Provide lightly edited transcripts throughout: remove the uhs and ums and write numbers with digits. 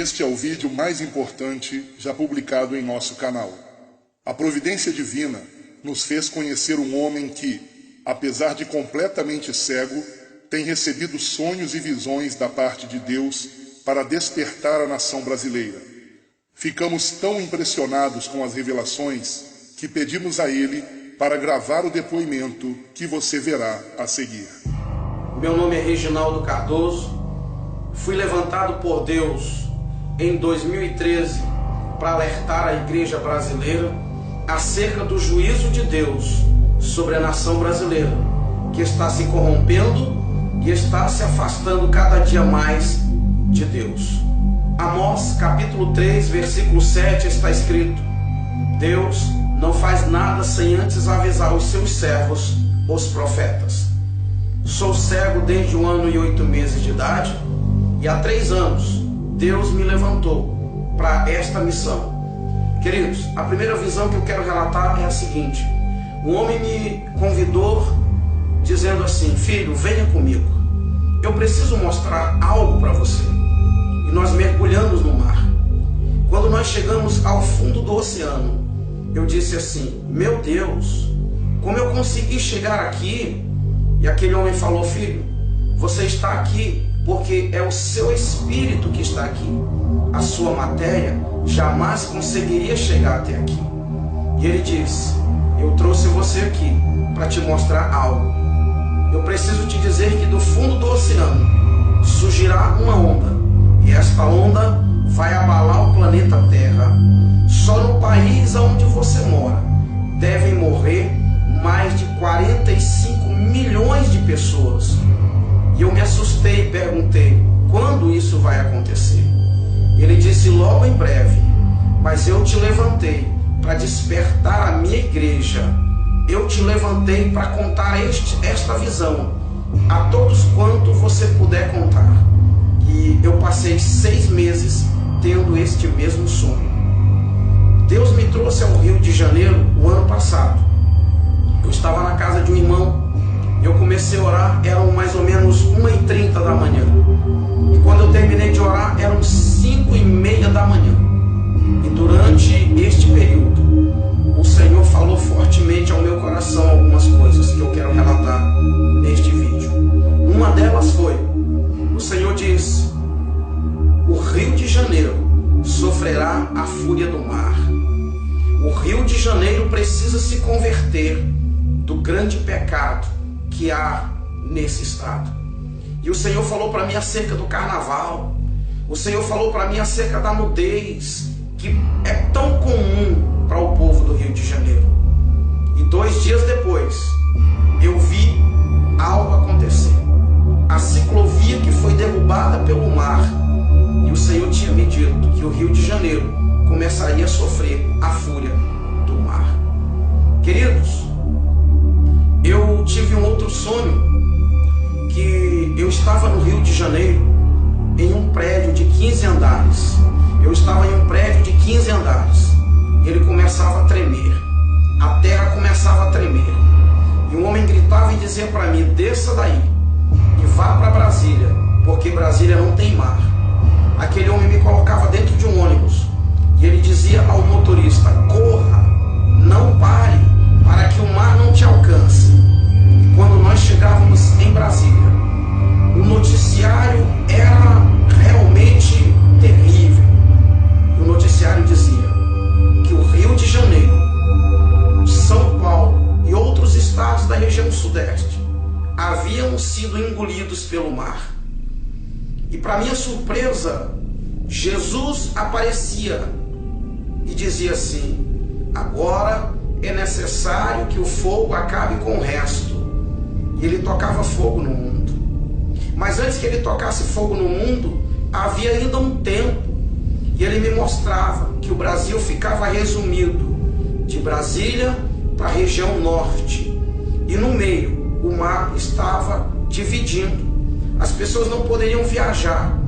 Este é o vídeo mais importante já publicado em nosso canal. A providência divina nos fez conhecer um homem que, apesar de completamente cego, tem recebido sonhos e visões da parte de Deus para despertar a nação brasileira. Ficamos tão impressionados com as revelações que pedimos a ele para gravar o depoimento que você verá a seguir. Meu nome é Reginaldo Cardoso. Fui levantado por Deus em 2013 para alertar a igreja brasileira acerca do juízo de Deus sobre a nação brasileira, que está se corrompendo e está se afastando cada dia mais de Deus. Amós capítulo 3, versículo 7 está escrito: Deus não faz nada sem antes avisar os seus servos, os profetas. Sou cego desde 1 ano e 8 meses de idade, e há 3 anos Deus me levantou para esta missão. Queridos, a primeira visão que eu quero relatar é a seguinte: um homem me convidou dizendo assim: filho, venha comigo, eu preciso mostrar algo para você. E nós mergulhamos no mar. Quando nós chegamos ao fundo do oceano, eu disse assim: meu Deus, como eu consegui chegar aqui? E aquele homem falou: filho, você está aqui porque é o seu espírito que está aqui. A sua matéria jamais conseguiria chegar até aqui. E ele disse: eu trouxe você aqui para te mostrar algo. Eu preciso te dizer que do fundo do oceano surgirá uma onda, e esta onda vai abalar o planeta Terra. Só no país onde você mora devem morrer mais de 45 milhões de pessoas. E eu me assustei e perguntei: quando isso vai acontecer? Ele disse: logo em breve. Mas eu te levantei para despertar a minha igreja. Eu te levantei para contar esta visão a todos quanto você puder contar. E eu passei 6 meses tendo este mesmo sonho. Deus me trouxe ao Rio de Janeiro o ano passado. Eu estava na casa de um irmão. Eu comecei a orar, eram mais ou menos 1h30 da manhã. E quando eu terminei de orar, eram 5h30 da manhã. E durante este período, o Senhor falou fortemente ao meu coração algumas coisas que eu quero relatar neste vídeo. Uma delas foi: o Senhor diz, o Rio de Janeiro sofrerá a fúria do mar. O Rio de Janeiro precisa se converter do grande pecado que há nesse estado. E o Senhor falou para mim acerca do carnaval. O Senhor falou para mim acerca da nudez, que é tão comum para o povo do Rio de Janeiro. E 2 dias depois, eu vi algo acontecer. A ciclovia que foi derrubada pelo mar. E o Senhor tinha me dito que o Rio de Janeiro começaria a sofrer a fúria do mar. Queridos, eu tive um outro sonho, que eu estava no Rio de Janeiro, em um prédio de 15 andares. Eu estava em um prédio de 15 andares. E ele começava a tremer. A terra começava a tremer. E um homem gritava e dizia para mim: desça daí e vá para Brasília, porque Brasília não tem mar. Aquele homem me colocava dentro de um ônibus. E ele dizia ao motorista: corra, não pare, para que o mar não te alcance. E quando nós chegávamos em Brasília, o noticiário era realmente terrível. E o noticiário dizia que o Rio de Janeiro, São Paulo e outros estados da região sudeste haviam sido engolidos pelo mar. E para minha surpresa, Jesus aparecia e dizia assim: agora é necessário que o fogo acabe com o resto. E ele tocava fogo no mundo. Mas antes que ele tocasse fogo no mundo, havia ainda um tempo. E ele me mostrava que o Brasil ficava resumido de Brasília para a região norte. E no meio, o mar estava dividindo. As pessoas não poderiam viajar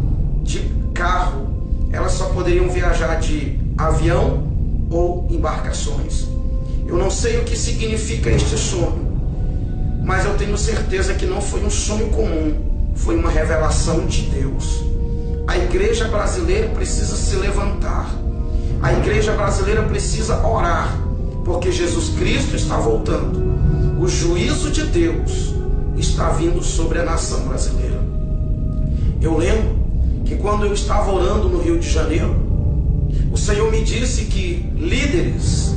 de carro, elas só poderiam viajar de avião ou embarcações. Eu não sei o que significa este sonho, mas eu tenho certeza que não foi um sonho comum, foi uma revelação de Deus. A igreja brasileira precisa se levantar. A igreja brasileira precisa orar, porque Jesus Cristo está voltando. O juízo de Deus está vindo sobre a nação brasileira. Eu lembro que quando eu estava orando no Rio de Janeiro, o Senhor me disse que líderes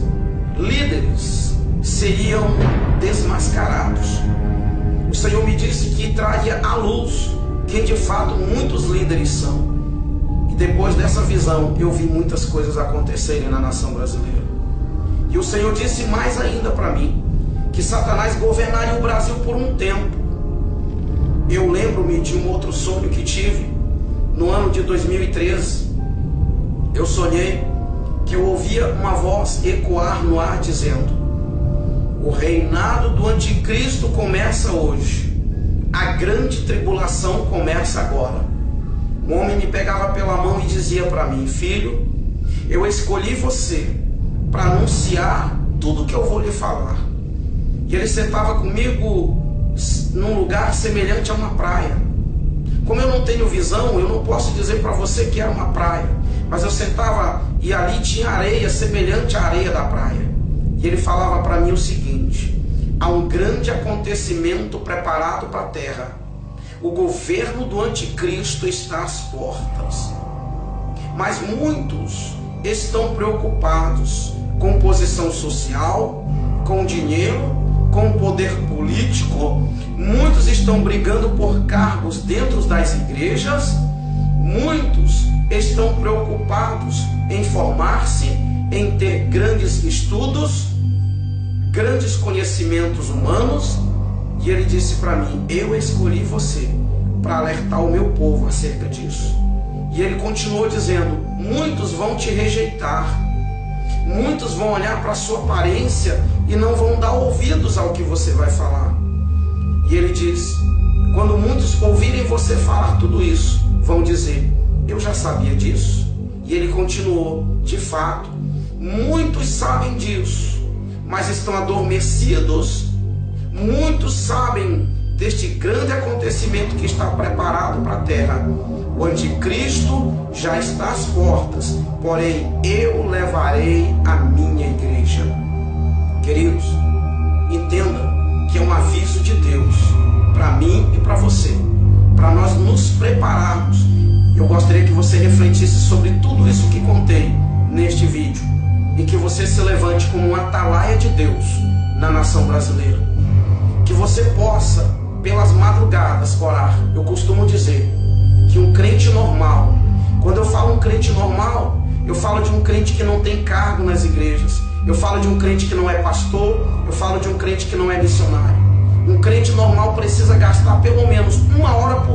seriam desmascarados. O Senhor me disse que traria à luz quem de fato muitos líderes são. E depois dessa visão, eu vi muitas coisas acontecerem na nação brasileira. E o Senhor disse mais ainda para mim, que Satanás governaria o Brasil por um tempo. Eu lembro-me de um outro sonho que tive no ano de 2013. Eu sonhei que eu ouvia uma voz ecoar no ar dizendo: o reinado do anticristo começa hoje. A grande tribulação começa agora. Um homem me pegava pela mão e dizia para mim: filho, eu escolhi você para anunciar tudo que eu vou lhe falar. E ele sentava comigo num lugar semelhante a uma praia. Como eu não tenho visão, eu não posso dizer para você que era uma praia, mas eu sentava e ali tinha areia semelhante à areia da praia. E ele falava para mim o seguinte: há um grande acontecimento preparado para a terra. O governo do anticristo está às portas. Mas muitos estão preocupados com posição social, com dinheiro, com poder político. Muitos estão brigando por cargos dentro das igrejas. Muitos estão preocupados em formar-se, em ter grandes estudos, grandes conhecimentos humanos. E ele disse para mim: eu escolhi você para alertar o meu povo acerca disso. E ele continuou dizendo: muitos vão te rejeitar, muitos vão olhar para a sua aparência e não vão dar ouvidos ao que você vai falar. E ele diz: quando muitos ouvirem você falar tudo isso, vão dizer: eu já sabia disso. E ele continuou: de fato, muitos sabem disso, mas estão adormecidos. Muitos sabem deste grande acontecimento que está preparado para a terra. O anticristo já está às portas, porém eu levarei a minha igreja. Queridos, entenda que é um aviso de Deus para mim e para você, para nós nos prepararmos. Eu gostaria que você refletisse sobre tudo isso que contei neste vídeo e que você se levante como um atalaia de Deus na nação brasileira. Que você possa, pelas madrugadas, orar. Eu costumo dizer que um crente normal, quando eu falo um crente normal, eu falo de um crente que não tem cargo nas igrejas, eu falo de um crente que não é pastor, eu falo de um crente que não é missionário. Um crente normal precisa gastar pelo menos 1 hora por